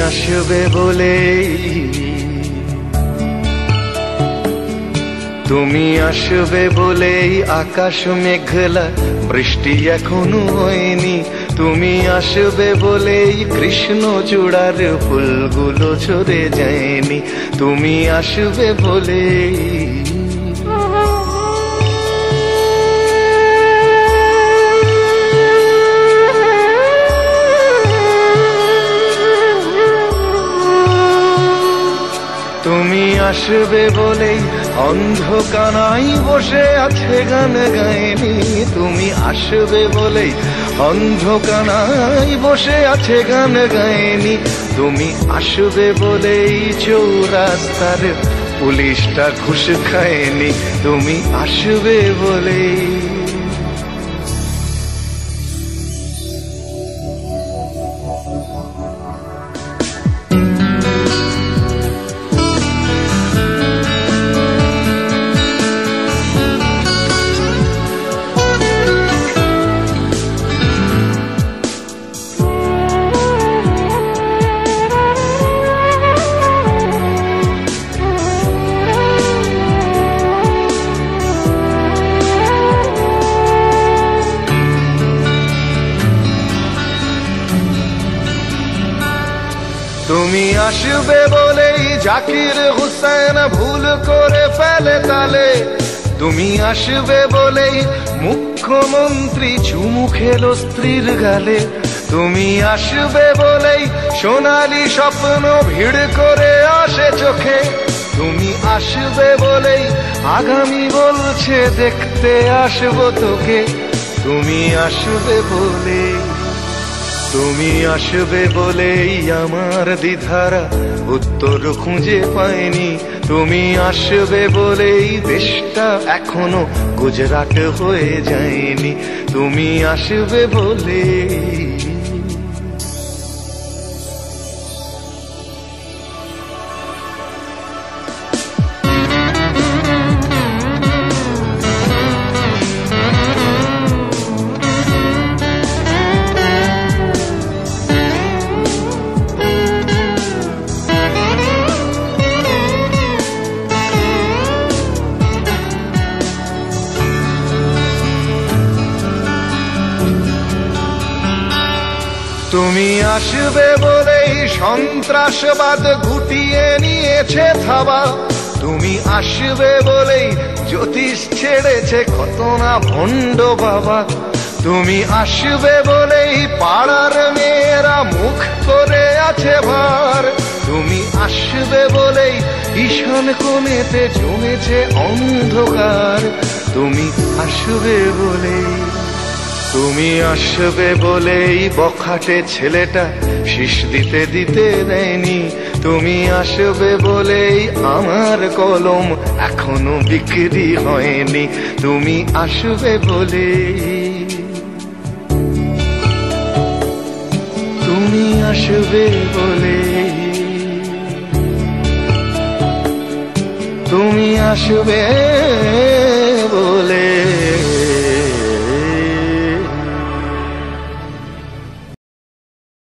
আসবে বলেই, তুমি আসবে বলেই আকাশ মেঘলা, বৃষ্টি এখনো হয়নি। তুমি আসবে বলেই কৃষ্ণ চূড়ার ফুলগুলো ঝরে যায়নি। তুমি আসবে বলেই, তুমি আসবে বলেই অন্ধকানাই বসে আছে গান গায়নি। তুমি আসবে বলেই অন্ধকানাই বসে আছে গান গায়নি। তুমি আসবে বলেই চৌরাস্তার পুলিশটা ঘুষ খায়নি। তুমি আসবে বলেই, তুমি আসবে বলেই জাকির হুসেন ভুল করে ফেলে তালে। তুমি আসবে বলেই মুখ্যমন্ত্রী চুমু খেলো স্ত্রীর গালে। তুমি আসবে বলেই সোনালি স্বপ্ন ভিড় করে আসে চোখে। তুমি আসবে বলেই আগামী বলছে দেখতে আসবো তোকে। তুমি আসবে বলেই, তুমি আসবে বলেই আমার দ্বিধারা উত্তর খুঁজে পায়নি। তুমি আসবে বলেই দেশটা এখনো গুজরাট হয়ে যায়নি। তুমি আসবে বলেই, তুমি আসবে বলেই সন্ত্রাসবাদ গুটিয়ে নিয়েছে থাবা। তুমি আসবে বলেই জ্যোতিষ ছেড়েছে কত না ভণ্ড বাবা। তুমি আসবে বলেই পাড়ার মেয়েরা মুখ করে আছে ভার। তুমি আসবে বলেই ঈশান কোণেতে জমেছে অন্ধকার। তুমি আসবে বলেই, তুমি আসবে বলেই বখাটে ছেলেটা শীষ দিতে দিতে দেয়নি। তুমি আসবে বলেই আমার কলম এখনো বিক্রি হয়নি। তুমি আসবে বলেই, তুমি আসবে বলেই, তুমি আসবে।